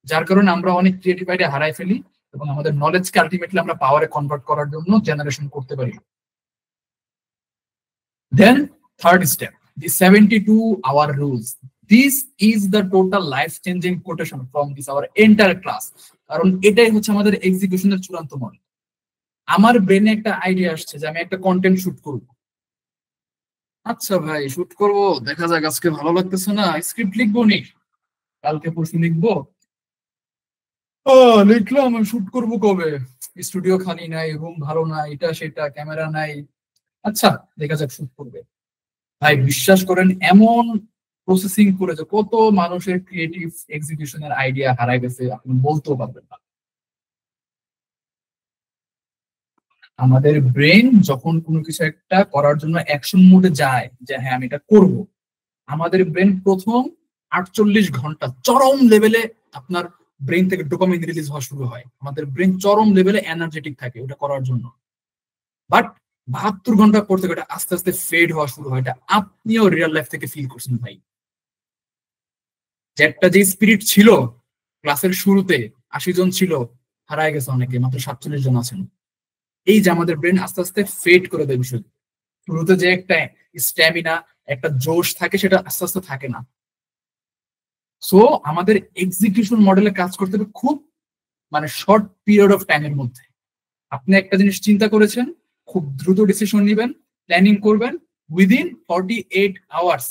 যার কারণে আমরা অনেক ক্রিয়েটিভ আইডিয়া হারাই ফেলি এবং আমাদের নলেজকে আলটিমেটলি আমরা পাওয়ারে কনভার্ট করার জন্য জেনারেশন করতে পারি। Then third step, the 72-hour rules. This is the total life changing quotation from this our entire class. কারণ এটাই হচ্ছে আমাদের এক্সিকিউশনের চূড়ান্ত মডেল। আমার ব্রেনে একটা আইডিয়া আসছে যে আমি একটা কন্টেন্ট শুট করব। আচ্ছা ভাই, শুট করব, দেখা যাক, আজকে ভালো লাগতেছে না, স্ক্রিপ্ট লিখবো নি, কালকে পরশু লিখবো। লিখলাম, আমি শুট করবো কবে? স্টুডিও খালি নাই, রুম ভালো নাই, এটা সেটা, ক্যামেরা নাই। আচ্ছা দেখা যাক, শুট করবে। ভাই বিশ্বাস করেন, এমন প্রসেসিং করে যে কত মানুষের ক্রিয়েটিভ এক্সিকিউশনের আইডিয়া হারাই গেছে আপনি বলতেও পারবেন না। আমাদের ব্রেন যখন কোনো কিছু একটা করার জন্য অ্যাকশন মোডে যায়, যে হ্যাঁ আমি এটা করব, আমাদের ব্রেন প্রথম 48 ঘন্টা চরম লেভেলে আপনার ব্রেন থেকে ডোপামিন রিলিজ হওয়া শুরু হয়, আমাদের ব্রেন চরম লেভেলে এনার্জেটিক থাকে ওটা করার জন্য। বাট 72 ঘন্টা পর থেকে এটা আস্তে আস্তে ফেড হওয়া শুরু হয়। এটা আপনিও রিয়েল লাইফ থেকে ফিল করছেন ভাই, যে একটা যে স্পিরিট ছিল ক্লাসের শুরুতে 80 জন ছিল, হারায় গেছে অনেকে, মাত্র 47 জন আছেন। এই যে আমাদের ব্রেন আস্তে আস্তে ফেড করে দেয় বিষয়, শুরুতে যে একটা স্ট্যামিনা, একটা জোশ থাকে, সেটা আস্তে আস্তে থাকে না। সো আমাদের এক্সিকিউশন মডেলে কাজ করতে হবে খুব শর্ট পিরিয়ড অফ টাইমের মধ্যে। আপনি একটা জিনিস চিন্তা করেছেন, খুব দ্রুত ডিসিশন নেবেন, প্ল্যানিং করবেন, উইদিন 48 আওয়ার্স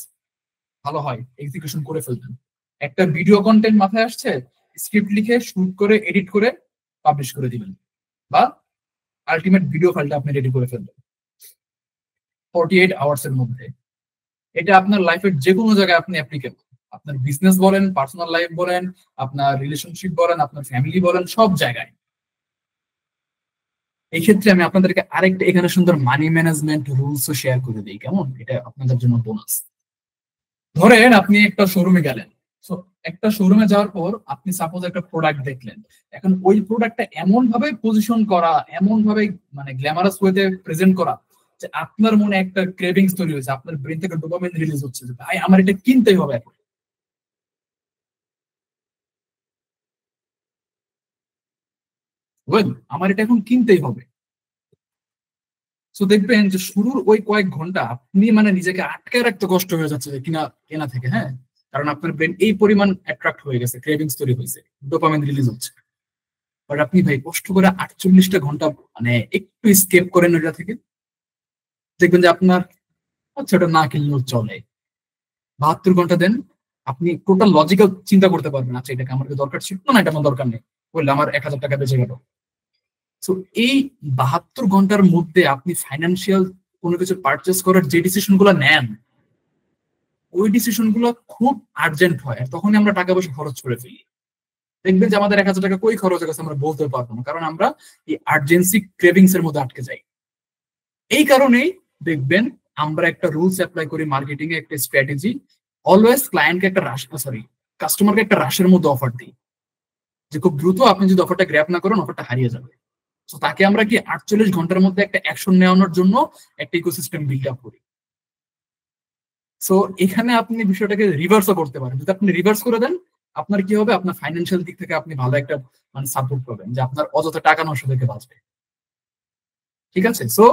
ভালো হয় এক্সিকিউশন করে ফেলবেন। একটা ভিডিও কন্টেন্ট মাথায় আসছে, স্ক্রিপ্ট লিখে শুট করে এডিট করে পাবলিশ করে দিবেন, বা আলটিমেট ভিডিও ফাইলটা আপনি রেডি করে ফেলবেন 48 আওয়ার্স এর মধ্যে। এটা আপনার লাইফের যে কোনো জায়গায় আপনি অ্যাপ্লিকেবল, আপনার বিজনেস বলেন, পার্সোনাল লাইফ বলেন, আপনার রিলেশনশিপ বলেন, আপনার ফ্যামিলি বলেন, সব জায়গায়। এই ক্ষেত্রে আমি আপনাদেরকে আরেকটা এখানে সুন্দর মানি ম্যানেজমেন্ট রুলসও শেয়ার করে দিই, কেমন? এটা আপনাদের জন্য বোনাস। ধরেন আপনি একটা শোরুমে গেলেন, একটা শোরুমে যাওয়ার পর আপনি সাপোজ একটা প্রোডাক্ট দেখলেন, এখন ওই প্রোডাক্টটা এমন ভাবে পজিশন করা, এমন ভাবে গ্ল্যামারাস ওয়েতে প্রেজেন্ট করা যে আপনার মনে একটা ক্রেভিংস তৈরি হয়েছে, আপনার ব্রেন থেকে ডোপামিন রিলিজ হচ্ছে যে ভাই আমার এটা কিনতেই হবে এখন। আমার এটা এখন কিনতেই হবে। তো দেখবেন যে শুরুর ওই কয়েক ঘন্টা আপনি নিজেকে আটকায় রাখতে কষ্ট হয়ে যাচ্ছে কেনা থেকে, হ্যাঁ, কারণ আপনার ব্রেন এই পরিমাণ অ্যাট্রাক্ট হয়ে গেছে, ক্রেভিংস তৈরি হয়েছে, ডোপামিন রিলিজ হচ্ছে। বাট আপনি ভাই কষ্ট করে 48টা ঘন্টা একটু স্কেপ করেন ওটা থেকে, দেখবেন যে আপনার আচ্ছা ওটা না কিনলেও চলে। 72 ঘন্টা দেন, আপনি টোটাল লজিক্যাল চিন্তা করতে পারবেন, আচ্ছা এটা আমার দরকার ছিল না, এটা আমার দরকার নেই, বললে আমার 1000 টাকা বেঁচে গেল। তো এই 72 ঘন্টার মধ্যে আপনি ফাইন্যান্সিয়াল কোনো কিছু পারচেস করার যে ডিসিশন গুলো নেন, ওই ডিসিশন গুলো খুব আর্জেন্ট হয়, তখনই আমরা টাকা পয়সা খরচ করে ফেলি। দেখবেন যে আমাদের 1000 টাকা কই খরচ হয়ে গেছে আমরা বলতে পারবো না, কারণ আমরা এই আর্জেন্সি ক্রেভিংস এর মধ্যে আটকে যাই। এই কারণেই দেখবেন আমরা একটা রুলস অ্যাপ্লাই করি মার্কেটিং এ, একটা স্ট্র্যাটেজি, অলওয়েজ ক্লায়েন্টকে একটা কাস্টমারকে একটা রাশের মধ্যে অফার দিই। যে খুব দ্রুত আপনি যদি অফারটা গ্র্যাব না করেন অফারটা হারিয়ে যাবে। তো তাকে আমরা কি 48 ঘন্টার মধ্যে একটা অ্যাকশন নেওয়ানোর জন্য একটা ইকোসিস্টেম বিল্ড আপ করি। সো এখানে আপনি বিষয়টাকে রিভার্সও করতে পারেন। যদি আপনি রিভার্স করে দেন আপনার কি হবে, আপনার ফাইন্যান্সিয়াল দিক থেকে আপনি ভালো একটা মানে সাপোর্ট পাবেন, যে আপনার অযথা টাকা নষ্ট থেকে বাঁচবে। ঠিক আছে, সো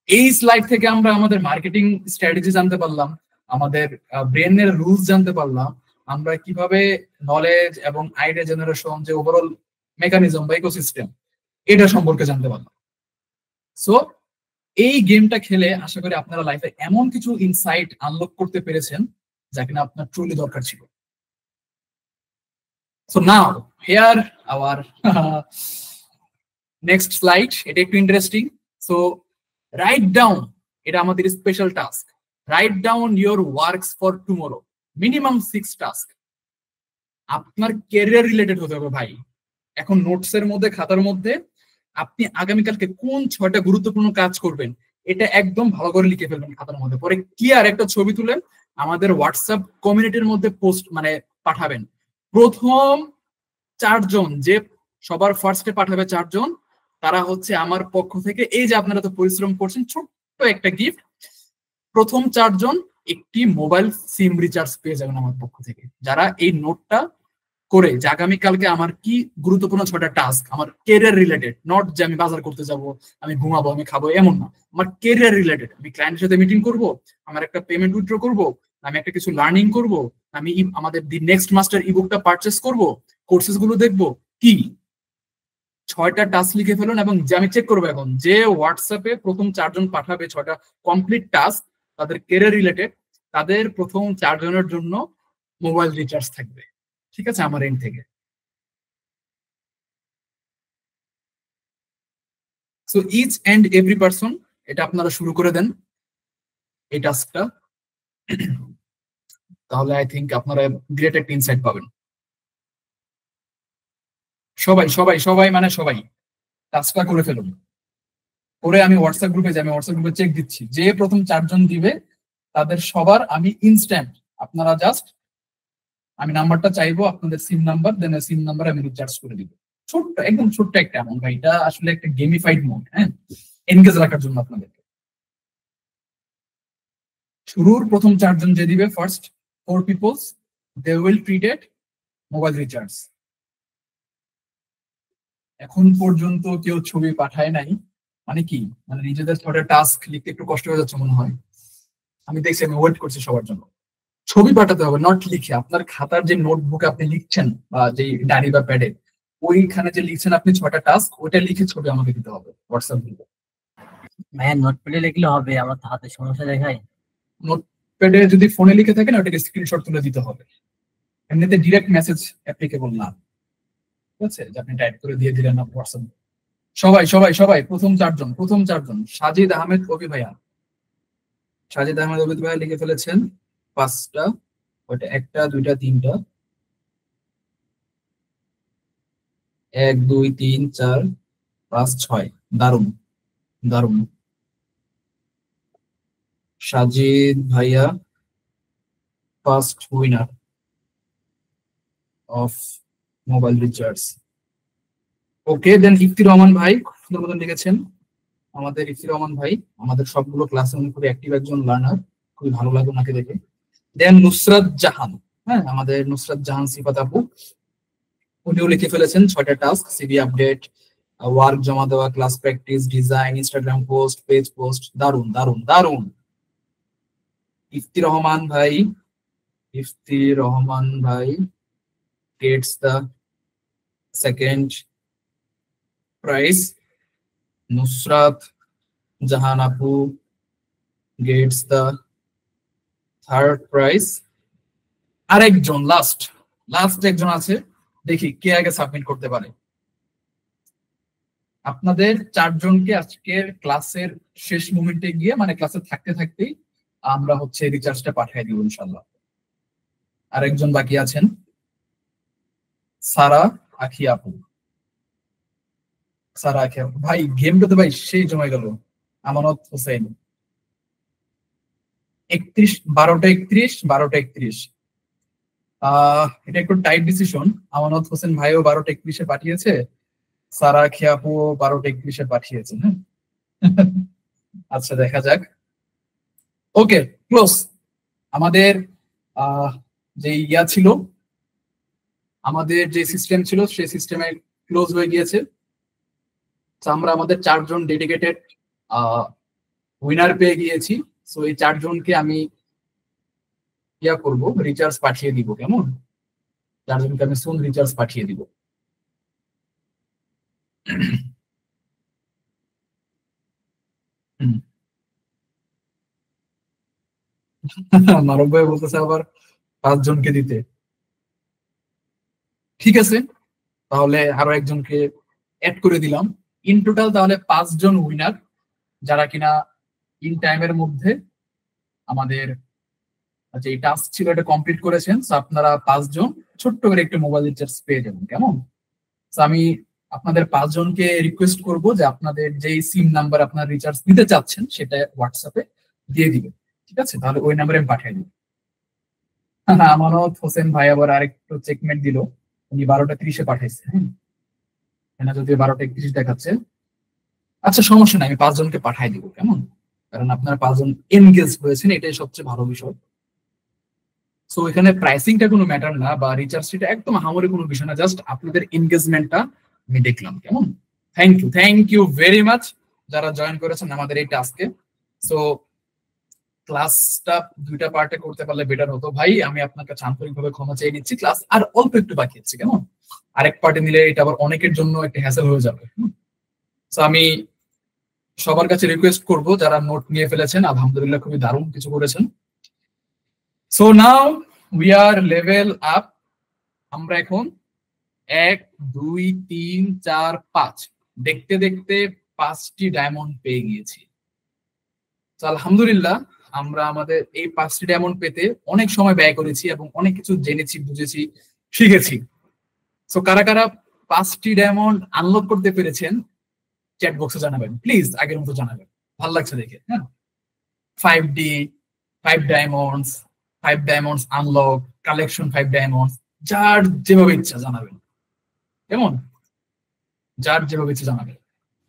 এই স্লাইড থেকে আমরা আমাদের মার্কেটিং স্ট্র্যাটেজি জানতে পারলাম, আমাদের ব্রেনের রুলস জানতে পারলাম, আমরা কিভাবে নলেজ এবং আইডিয়া জেনারেশন যে ওভারঅল মেকানিজম বা ইকোসিস্টেম এটা সম্পর্কে জানতে পারলাম। সো এই গেমটা খেলে আশা করি আপনারা লাইফে এমন কিছু ইনসাইট আনলক করতে পেরেছেন যা কিনা আপনার ট্রুলি দরকার ছিল। So now here hour next slide, এটা একটু ইন্টারেস্টিং। সো রাইট ডাউন, এটা আমাদের special task, write down your works for tomorrow, minimum 6 task. আপনার ক্যারিয়ার রিলেটেড হতে হবে ভাই। এখন নোটস এর মধ্যে খাতার মধ্যে আপনি আগামীকালকে কোন 6টা গুরুত্বপূর্ণ কাজ করবেন এটা একদম ভালো করে লিখে ফেলবেন খাতার মধ্যে, পরে ক্লিয়ার একটা ছবি তুলেন আমাদের হোয়াটসঅ্যাপ কমিউনিটির মধ্যে পোস্ট মানে পাঠাবেন। প্রথম 4 জন যে সবার ফার্স্টে পাঠাবে 4 জন, তারা হচ্ছে আমার পক্ষ থেকে, এই যে আপনারা তো পরিশ্রম করছেন, ছোট্ট একটা গিফট। প্রথম 4 জন একটি মোবাইল সিম রিচার্জ পেয়ে যাবেন আমার পক্ষ থেকে, যারা এই নোটটা করে যে আগামীকালকে আমার কি গুরুত্বপূর্ণ 6টা টাস্ক আমার কেরিয়ার রিলেটেড, নট যে আমি বাজার করতে যাব, আমি ঘুমাবো, আমি খাবো, এমন না, আমার কেরিয়ার রিলেটেড। আমি ক্লায়েন্টের সাথে মিটিং করব, আমার একটা পেমেন্ট উইথড্র করব, আমি একটা কিছু লার্নিং করব, আমি আমাদের দি নেক্সট মাস্টার ইবুকটা পারচেস করব, কোর্সেস গুলো দেখবো, কি 6টা টাস্ক লিখে ফেলুন। এবং যে আমি চেক করবো এখন যে হোয়াটসঅ্যাপে প্রথম 4 জন পাঠাবে 6টা কমপ্লিট টাস্ক তাদের কেরিয়ার রিলেটেড, তাদের প্রথম 4 জনের জন্য মোবাইল রিচার্জ থাকবে। ঠিক আছে, আমার এন্ড থেকে। So each and every person, এটা আপনারা শুরু করে দেন এই টাস্কটা, তাহলে আই থিঙ্ক আপনারা গ্রেট একটা ইনসাইট পাবেন। সবাই সবাই সবাই মানে সবাই টাস্কটা করে ফেলুন। করে আমি হোয়াটসঅ্যাপ গ্রুপে যাই, আমি হোয়াটসঅ্যাপ গ্রুপে চেক দিচ্ছি, যে প্রথম 4 জন দিবে তাদের সবার আমি ইনস্ট্যান্ট, আপনারা জাস্ট আমি নাম্বারটা চাইবো, আপনাদের সিম নাম্বার, দেন সিম নাম্বার আমি রিচার্জ করে দিব। ছোট্ট, একদম ছোট্ট একটা অ্যামাউন্ট ভাই, এটা আসলে একটা গেমিফাইড মোড, হ্যাঁ, এনগেজ রাখার জন্য আপনাদেরকে। শুরুর প্রথম 4 জন যে দিবে, first 4 peoples, they will treated mobile recharge. এখন পর্যন্ত কেউ ছবি পাঠায় নাই, মানে কি, মানে নিজেদের ছোট টাস্ক লিখতে একটু কষ্ট হয়ে যাচ্ছে মনে হয়। আমি দেখছি, আমি ওয়েট করছি সবার জন্য। ছবি পাঠাতে হবে, নট লিখে। আপনার খাতার যে নোটবুকে আপনি লিখছেন বা যে ডায়েরি বা প্যাডে, ওইখানে যে লিখছেন আপনি 6টা টাস্ক, ওইটা লিখে ছবি আমাকে দিতে হবে হোয়াটসঅ্যাপ গ্রুপে। ভাইয়া নোটপ্যাডে লিখলে হবে? আমার তো হাতে সমস্যা দেখায়। নোটপ্যাডে যদি ফোনে লিখে থাকেন ওটাকে স্ক্রিনশট তুলে দিতে হবে, এমনিতে ডিরেক্ট মেসেজ অ্যাপ্লিকেবল না। ঠিক আছে, যে আপনি টাইপ করে দিয়ে দিলেন না হোয়াটসঅ্যাপ। সবাই সবাই সবাই প্রথম 4 জন, প্রথম 4 জন সাজিদ আহমেদ অভি ভাইয়া, সাজিদ আহমেদ অভি ভাইয়া লিখে ফেলেছেন 5টা, ওইটা 1টা 2টা 3টা, 1 2 3 4 5 6। দারুণ দারুণ। সাজিদ ভাইয়া first winner of mobile recharge. Okay, then Ifti Rahman ভাই সুন্দর মতন লিখেছেন। আমাদের ইফতি রহমান ভাই আমাদের সবগুলো ক্লাসে উনি খুবই অ্যাক্টিভ একজন লার্নার, খুবই ভালো লাগে ওনাকে দেখে। দেন নুসরাত জাহান, হ্যাঁ, আমাদের নুসরাত জাহান সিফাত আপু, উনিও লিখে ফেলেছেন 6টা টাস্ক, সিভি আপডেট, ওয়ার্ক জমা দেওয়া, class practice, design, Instagram post, page post. দারুন দারুন দারুন। ইফতি রহমান ভাই, ইফতি রহমান ভাই gets the second prize. Nusrat Jahan Apu gets the 3rd prize. আরেকজন লাস্ট একজন আছে, দেখি কে আগে সাবমিট করতে পারে। আপনাদের 4 জনকে আজকের ক্লাসের শেষ মোমেন্টে গিয়ে, মানে ক্লাসে থাকতে থাকতেই আমরা হচ্ছে রিচার্জটা পাঠিয়ে দিব ইনশাল্লাহ। আরেকজন বাকি আছেন, সারা আখি আপু। সারা আখি আপু ভাই, গেমটা তো ভাই সেই জমে গেল। আমানত হোসেন 31 12টা 31 12টা 31, এটা একটু টাইট ডিসিশন। আমানত হোসেন ভাইও 12:31 পাঠিয়েছে, সারা খিয়াপু 12:31 পাঠিয়েছে। হ্যাঁ, আচ্ছা দেখা যাক। ওকে, ক্লোজ। আমাদের যে ইয়া ছিল, আমাদের যে সিস্টেম ছিল সেই সিস্টেমে ক্লোজ হয়ে গিয়েছে। আমরা আমাদের 4 জন ডেডিকেটেড উইনার পেয়ে গিয়েছি। সো এই 4 জনকে আমি ইয়া করব, রিচার্জ পাঠিয়ে দিব। কেমন? 4 জনকে আমি সুন রিচার্জ পাঠিয়ে দিব। মারুফ ভাই বলতেছে আবার 5 জনকে দিতে। ঠিক আছে, তাহলে আরো একজনকে অ্যাড করে দিলাম। ইন টোটাল তাহলে 5 জন উইনার, যারা কিনা ইন টাইমের মধ্যে আমাদের যে টাস্ক ছিল এটা কমপ্লিট করেছেন। তো আপনারা 5 জন ছোট্ট করে একটা মোবাইল রিচার্জ পেয়ে যাবেন। কেমন? তো আমি আপনাদের 5 জনকে রিকোয়েস্ট করব যে আপনাদের যে সিম নাম্বার আপনার রিচার্জ নিতে চাচ্ছেন সেটা হোয়াটসঅ্যাপে দিয়ে দিবেন। ঠিক আছে, তাহলে ওই নাম্বারে আমি পাঠিয়ে দিব। আমানত হোসেন ভাই আবার আরেকটু চেকমেট দিল, উনি 12:30 পাঠাইছে। হ্যাঁ, এখানে যদি 12:31 দেখাচ্ছে। আচ্ছা সমস্যা নাই, আমি 5 জনকে পাঠিয়ে দিব। কেমন? কারণ আপনারা 5 জন এনগেজ হয়েছেন, এটাই সবচেয়ে ভালো বিষয়। সো এখানে প্রাইসিংটা কোনো ম্যাটার না, বা রিচার্জটা একদম হামরে কোনো বিষয় না, জাস্ট আপনাদের এনগেজমেন্টটা আমি দেখলাম। কেমন? থ্যাংক ইউ ভেরি মাচ যারা জয়েন করেছেন আমাদের এই টাস্কে। সো ক্লাসটা 2টা পার্টে করতে পারলে বেটার হতো ভাই। আমি আপনার কাছে আন্তরিকভাবে ক্ষমা চেয়ে নিচ্ছি। ক্লাস আর অল্প একটু বাকি আছে। কেমন? আরেক পার্টে নিলে এটা আবার অনেকের জন্য একটা হ্যাসেল হয়ে যাবে। সো আমি সবার কাছে রিকোয়েস্ট করব, যারা নোট নিয়ে ফেলেছেন আলহামদুলিল্লাহ খুবই দারুণ কিছু করেছেন। So now we are level up. আমরা এখন 1 2 3 4 5 দেখতে দেখতে 5টি ডায়মন্ড পেয়ে গিয়েছি। তো আলহামদুলিল্লাহ আমরা আমাদের এই 5টি ডায়মন্ড পেতে অনেক সময় ব্যয় করেছি এবং অনেক কিছু জেনেছি, বুঝেছি, শিখেছি। সো কারা কারা 5টি ডায়মন্ড আনলক করতে পেরেছেন চ্যাট বক্সে জানাবেন প্লিজ, আগের মতো জানাবেন, ভালো লাগছে দেখে। হ্যাঁ, 5D 5 diamonds, 5 diamonds unlock, collection 5 diamonds, যার যেভাবে ইচ্ছা জানাবেন। কেমন? যার যেভাবে ইচ্ছা জানাবেন।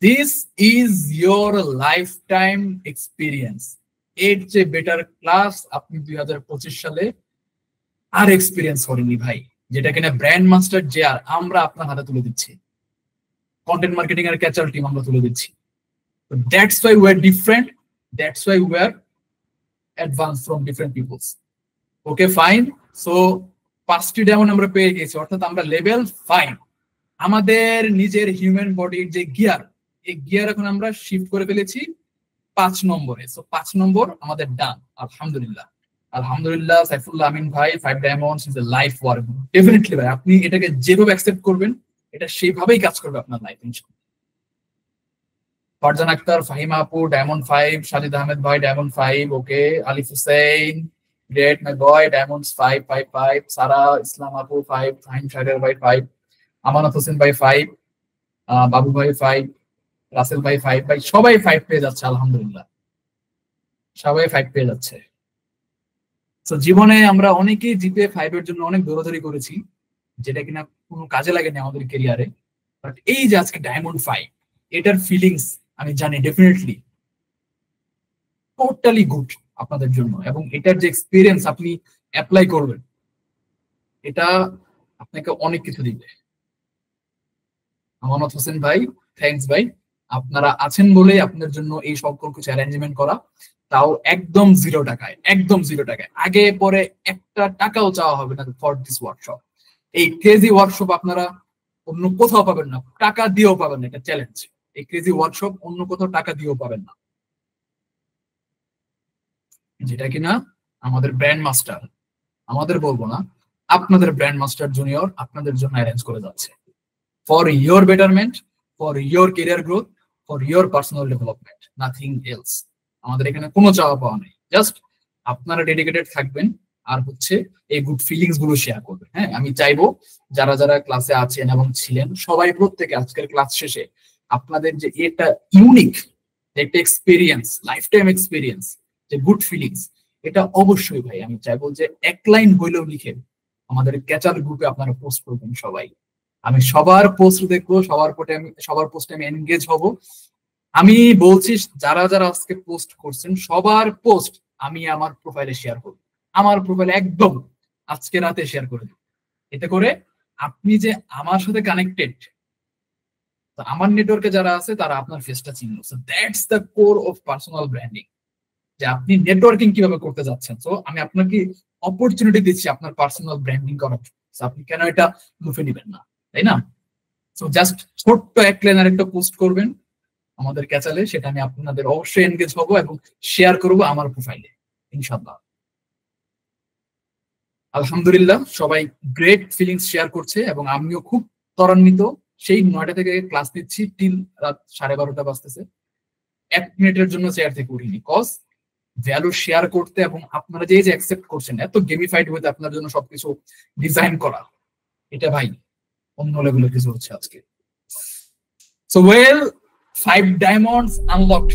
This is your life time experience. এর যে বেটার ক্লাস আপনি 2025 সালে আর এক্সপিরিয়েন্স করেননি ভাই, যেটা কিনা ব্র্যান্ড মাস্টার যে আর আমরা আপনার হাতে তুলে দিচ্ছি, কন্টেন্ট মার্কেটিং এর ক্যাচার টিম আমরা তুলে দিচ্ছি। That's why we are different, that's why we are advance from different peoples. Okay fine. So 5টি ডায়মন্ড আমরা পেয়ে গেছি, অর্থাৎ আমরা লেভেল 5। আমাদের নিজের হিউম্যান বডির যে গিয়ার, এই গিয়ার এখন আমরা শিফট করে ফেলেছি 5 নম্বরে। সো 5 নম্বর আমাদের ডান। আলহামদুলিল্লাহ, আলহামদুলিল্লাহ। সাইফুল্লাহ আমিন ভাই 5 diamonds is a life work. Definitely ভাই, আপনি এটাকে যেভাবে অ্যাকসেপ্ট করবেন এটা সেইভাবেই কাজ করবে আপনার লাইফ ইনশাআল্লাহ। ফারজান আক্তার, ফাহিমা আপু ডায়মন্ড 5, সাজিদ আহমেদ ভাই diamond 5। Okay, Alif Hussain great my boy diamonds 5 5 5। Sara Islam আপু 5, ফাহিম শাহরিয়ার ভাই 5, আমানত হোসেন ভাই 5, বাবু ভাই 5, রাসেল ভাই 5। ভাই সবাই 5 পেয়ে যাচ্ছে আলহামদুলিল্লাহ, সবাই 5 পেয়ে যাচ্ছে। তো জীবনে আমরা অনেকেই জিপে 5 এর জন্য অনেক দৌড়াদৌড়ি করেছি, যেটা কিনা কোনো কাজে লাগেনি আমাদের ক্যারিয়ারে। বাট এই যে আজকে ডায়মন্ড 5, এটার ফিলিংস আমি জানি ডেফিনেটলি টোটালি গুড আপনাদের জন্য, এবং এটার যে এক্সপিরিয়েন্স আপনি অ্যাপ্লাই করবেন এটা আপনাকে অনেক কিছু দিবে। আমানত হোসেন ভাই থ্যাঙ্কস ভাই, আপনারা আছেন বলেই আপনাদের জন্য এই সকল কিছু অ্যারেঞ্জমেন্ট করা, তাও একদম 0 টাকায়, একদম 0 টাকায়। আগে পরে একটা টাকাও চাওয়া হবে না ফর দিস ওয়ার্কশপ। এই ক্রেজি ওয়ার্কশপ আপনারা অন্য কোথাও পাবেন না, টাকা দিয়েও পাবেন না, এটা চ্যালেঞ্জ। এই ক্রেজি ওয়ার্কশপ অন্য কোথাও টাকা দিয়েও পাবেন না, যেটা কিনা আমাদের ব্র্যান্ড মাস্টার, আমাদের বলবো না, আপনাদের ব্র্যান্ড মাস্টার জুনিয়র আপনাদের জন্য অ্যারেঞ্জ করে যাচ্ছে for your betterment, for your career growth, for your personal development, nothing else. আমাদের এখানে কোনো চাওয়া পাওয়া নেই, জাস্ট আপনারা ডেডিকেটেড থাকবেন আর হচ্ছে এই গুড ফিলিংস গুলো শেয়ার করবেন। হ্যাঁ, আমি চাইবো যারা যারা ক্লাসে আছেন এবং ছিলেন সবাই প্রত্যেকে আজকের ক্লাস শেষে আপনাদের যে এটা ইউনিক একটা এক্সপিরিয়েন্স, লাইফ টাইম এক্সপিরিয়েন্স, যে গুড ফিলিংস, এটা অবশ্যই ভাই আমি চাইবো যে 1 লাইন হইলেও লিখে আমাদের ক্যাচার গ্রুপে আপনারা পোস্ট করবেন সবাই। আমি সবার পোস্ট দেখবো, সবার পোস্টে আমি এনগেজ হব। আমি বলছি যারা যারা আজকে পোস্ট করছেন সবার পোস্ট আমি আমার প্রোফাইলে শেয়ার করব, আমার প্রোফাইলে একদম আজকে রাতে শেয়ার করে দেব। এতে করে আপনি যে আমার সাথে কানেক্টেড, আমার নেটওয়ার্কে যারা আছে তারা আপনার ফেসটা চিনলো। So that's the core of personal branding, যে আপনি নেটওয়ার্কিং কিভাবে করতে যাচ্ছেন। সো আমি আপনাকে অপরচুনিটি দিচ্ছি আপনার পার্সোনাল ব্র্যান্ডিং করার জন্য। আপনি কেন এটা লুফে নিবেন না, তাই না? সো জাস্ট ছোট্ট এক লাইনের একটা পোস্ট করবেন আমাদের ক্যাচালে, সেটা আমি আপনাদের অবশ্যই এনগেজ হবো এবং শেয়ার করবো আমার প্রোফাইলে ইনশাআল্লাহ। আলহামদুলিল্লাহ সবাই গ্রেট ফিলিংস শেয়ার করছে এবং আমিও খুব ত্বরান্বিত। সেই 9টা থেকে ক্লাস নিচ্ছি টিল রাত 12:30 বাজতেছে, 1 মিনিটের জন্য চেয়ার থেকে উঠিনি। কজ ভ্যালু শেয়ার করতে এবং আপনারা যে অ্যাকসেপ্ট করছেন এত গেমিফাইড হতে আপনার জন্য সবকিছু ডিজাইন করা, এটা ভাই অন্য লেভেলের কিছু হচ্ছে আজকে। So well, 5 diamonds unlocked.